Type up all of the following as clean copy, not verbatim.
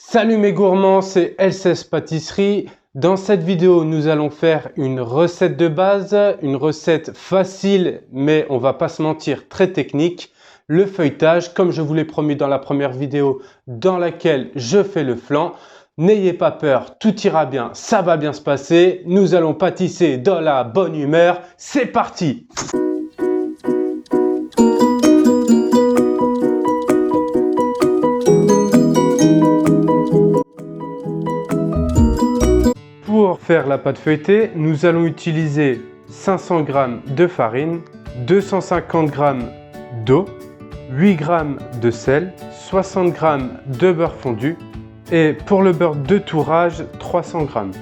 Salut mes gourmands, c'est LCS Pâtisserie. Dans cette vidéo, nous allons faire une recette de base, une recette facile, mais on va pas se mentir, très technique. Le feuilletage, comme je vous l'ai promis dans la première vidéo dans laquelle je fais le flan. N'ayez pas peur, tout ira bien, ça va bien se passer. Nous allons pâtisser dans la bonne humeur. C'est parti! Pour faire la pâte feuilletée, nous allons utiliser 500 g de farine, 250 g d'eau, 8 g de sel, 60 g de beurre fondu et pour le beurre de tourrage, 300 g.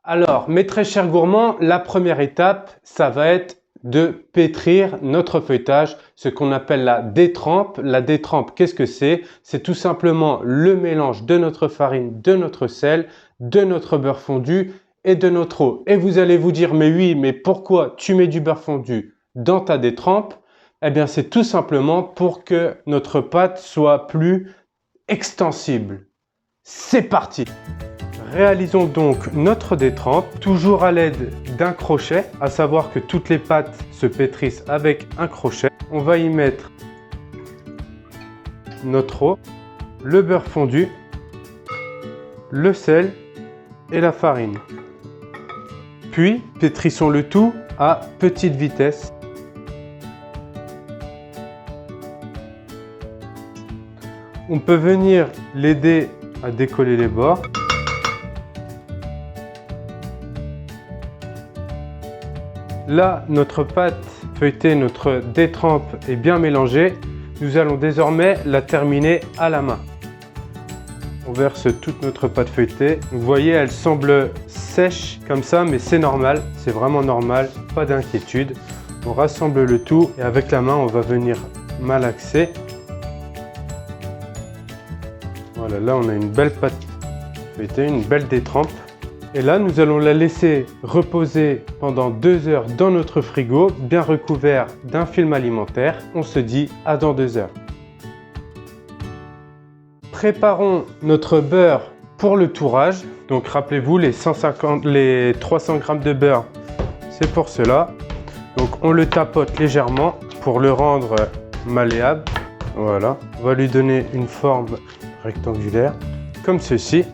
Alors, mes très chers gourmands, la première étape, ça va être de pétrir notre feuilletage, ce qu'on appelle la détrempe. La détrempe, qu'est-ce que c'est? C'est tout simplement le mélange de notre farine, de notre sel, de notre beurre fondu et de notre eau. Et vous allez vous dire, mais oui, mais pourquoi tu mets du beurre fondu dans ta détrempe? Eh bien, c'est tout simplement pour que notre pâte soit plus extensible. C'est parti! Réalisons donc notre détrempe, toujours à l'aide d'un crochet, à savoir que toutes les pâtes se pétrissent avec un crochet. On va y mettre notre eau, le beurre fondu, le sel et la farine. Puis, pétrissons le tout à petite vitesse. On peut venir l'aider à décoller les bords. Là, notre pâte feuilletée, notre détrempe est bien mélangée. Nous allons désormais la terminer à la main. On verse toute notre pâte feuilletée. Vous voyez, elle semble sèche comme ça, mais c'est normal. C'est vraiment normal, pas d'inquiétude. On rassemble le tout et avec la main, on va venir malaxer. Voilà, là, on a une belle pâte feuilletée, une belle détrempe. Et là, nous allons la laisser reposer pendant 2 heures dans notre frigo, bien recouvert d'un film alimentaire. On se dit à dans 2 heures. Préparons notre beurre pour le tourrage. Donc rappelez-vous, les 300 g de beurre, c'est pour cela. Donc on le tapote légèrement pour le rendre malléable. Voilà, on va lui donner une forme rectangulaire, comme ceci.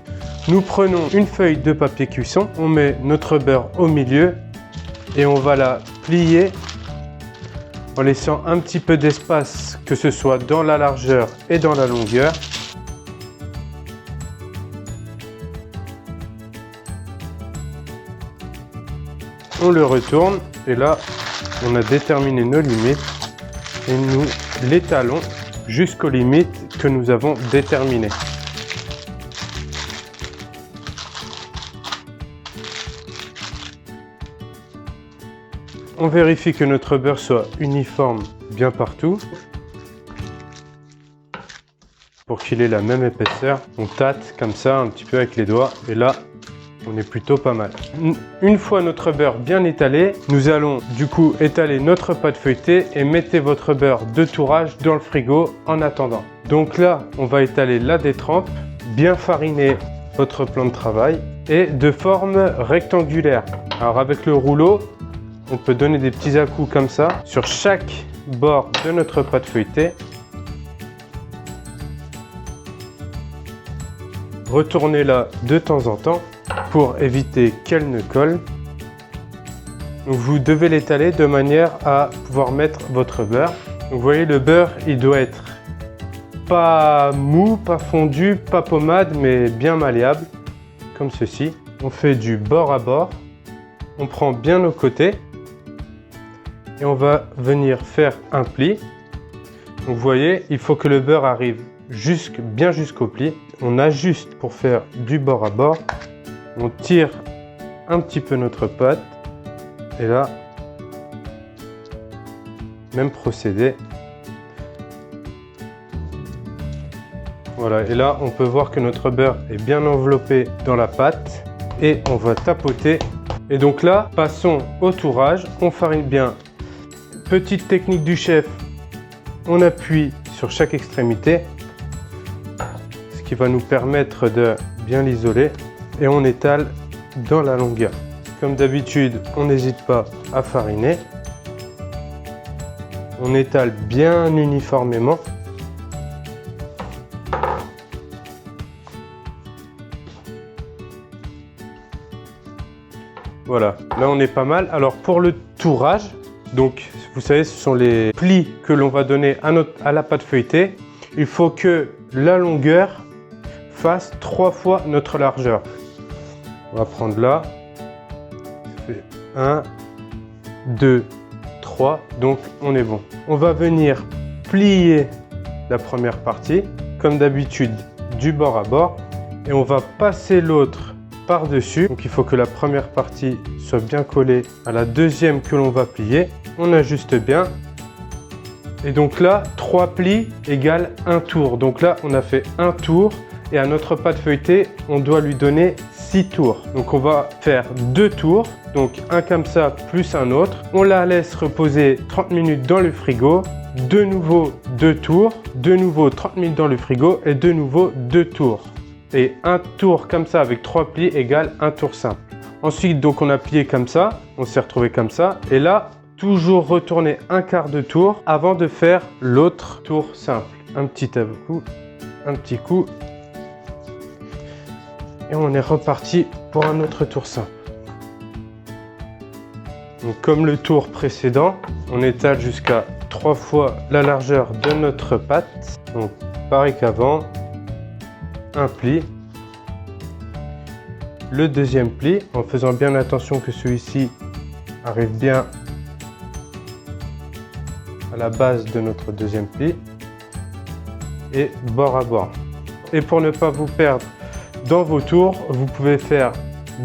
Nous prenons une feuille de papier cuisson, on met notre beurre au milieu et on va la plier en laissant un petit peu d'espace, que ce soit dans la largeur et dans la longueur. On le retourne et là, on a déterminé nos limites et nous l'étalons jusqu'aux limites que nous avons déterminées. On vérifie que notre beurre soit uniforme bien partout. Pour qu'il ait la même épaisseur, on tâte comme ça un petit peu avec les doigts et là, on est plutôt pas mal. Une fois notre beurre bien étalé, nous allons du coup étaler notre pâte feuilletée et mettez votre beurre de tourrage dans le frigo en attendant. Donc là, on va étaler la détrempe, bien fariner votre plan de travail et de forme rectangulaire. Alors avec le rouleau, on peut donner des petits à-coups comme ça sur chaque bord de notre pâte feuilletée. Retournez-la de temps en temps pour éviter qu'elle ne colle. Vous devez l'étaler de manière à pouvoir mettre votre beurre. Donc, vous voyez, le beurre, il doit être pas mou, pas fondu, pas pommade, mais bien malléable, comme ceci. On fait du bord à bord. On prend bien nos côtés. Et on va venir faire un pli. Donc, vous voyez, il faut que le beurre arrive bien jusqu'au pli. On ajuste pour faire du bord à bord. On tire un petit peu notre pâte. Et là, même procédé. Voilà, et là, on peut voir que notre beurre est bien enveloppé dans la pâte. Et on va tapoter. Et donc là, passons au tourrage. On farine bien. Petite technique du chef, on appuie sur chaque extrémité, ce qui va nous permettre de bien l'isoler et on étale dans la longueur. Comme d'habitude, on n'hésite pas à fariner. On étale bien uniformément. Voilà, là on est pas mal. Alors pour le tourage, donc vous savez, ce sont les plis que l'on va donner à la pâte feuilletée. Il faut que la longueur fasse 3 fois notre largeur. On va prendre là. Ça fait 1, 2, 3. Donc on est bon. On va venir plier la première partie, comme d'habitude, du bord à bord. Et on va passer l'autre par-dessus. Donc il faut que la première partie soit bien collée à la deuxième que l'on va plier. On ajuste bien. Et donc là, 3 plis égale 1 tour. Donc là, on a fait 1 tour. Et à notre pâte feuilletée, on doit lui donner 6 tours. Donc on va faire 2 tours. Donc un comme ça, plus un autre. On la laisse reposer 30 minutes dans le frigo. De nouveau 2 tours. De nouveau 30 minutes dans le frigo. Et de nouveau 2 tours. Et un tour comme ça avec 3 plis égale 1 tour simple. Ensuite, donc on a plié comme ça. On s'est retrouvé comme ça. Et là, toujours retourner un quart de tour avant de faire l'autre tour simple. Un petit coup, un petit coup. Et on est reparti pour un autre tour simple. Donc, comme le tour précédent, on étale jusqu'à 3 fois la largeur de notre pâte. Donc pareil qu'avant, un pli. Le deuxième pli, en faisant bien attention que celui-ci arrive bien à la base de notre deuxième pli et bord à bord. Et pour ne pas vous perdre dans vos tours, vous pouvez faire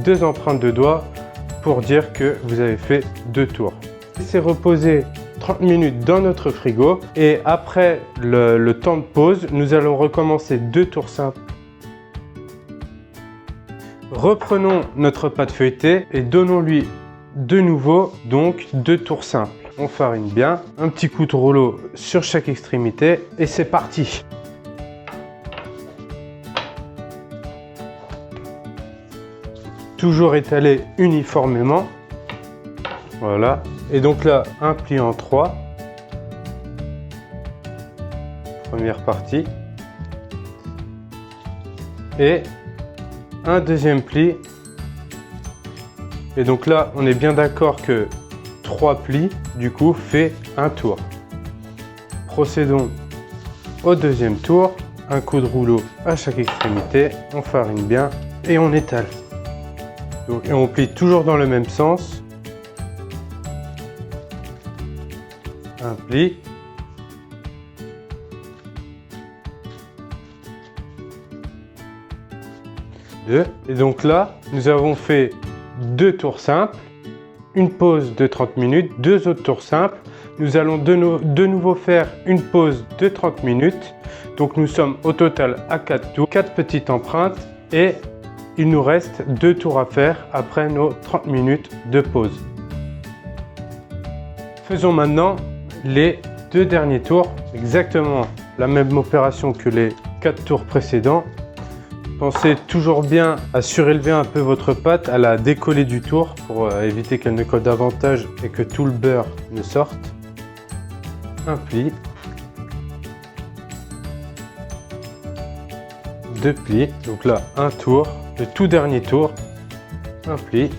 2 empreintes de doigts pour dire que vous avez fait 2 tours. Laissez reposer 30 minutes dans notre frigo et après le temps de pause, nous allons recommencer 2 tours simples. Reprenons notre pâte feuilletée et donnons-lui de nouveau donc 2 tours simples. On farine bien, un petit coup de rouleau sur chaque extrémité et c'est parti. Toujours étaler uniformément. Voilà. Et donc là, un pli en 3. Première partie. Et un deuxième pli. Et donc là, on est bien d'accord que 3 plis, du coup, fait un tour. Procédons au deuxième tour. Un coup de rouleau à chaque extrémité. On farine bien et on étale. Donc, et on plie toujours dans le même sens. Un pli. Deux. Et donc là, nous avons fait 2 tours simples, une pause de 30 minutes, 2 autres tours simples. Nous allons de nouveau faire une pause de 30 minutes. Donc nous sommes au total à 4 tours, 4 petites empreintes et il nous reste 2 tours à faire après nos 30 minutes de pause. Faisons maintenant les 2 derniers tours, exactement la même opération que les 4 tours précédents. Pensez toujours bien à surélever un peu votre pâte, à la décoller du tour pour éviter qu'elle ne colle davantage et que tout le beurre ne sorte. Un pli. 2 plis. Donc là, un tour. Le tout dernier tour. Un pli.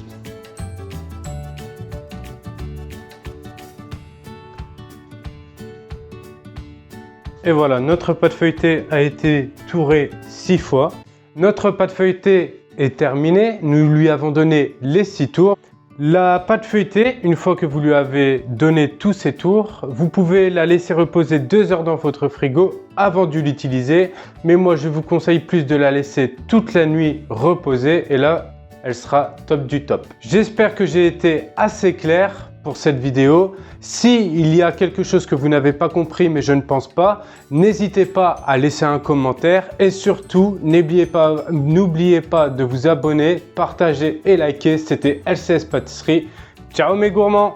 Et voilà, notre pâte feuilletée a été tourée 6 fois. Notre pâte feuilletée est terminée. Nous lui avons donné les 6 tours. La pâte feuilletée, une fois que vous lui avez donné tous ces tours, vous pouvez la laisser reposer 2 heures dans votre frigo avant de l'utiliser. Mais moi, je vous conseille plus de la laisser toute la nuit reposer et là, elle sera top du top. J'espère que j'ai été assez clair pour cette vidéo. S'il y a quelque chose que vous n'avez pas compris, mais je ne pense pas, n'hésitez pas à laisser un commentaire et surtout, n'oubliez pas de vous abonner, partager et liker. C'était LCS Pâtisserie. Ciao mes gourmands!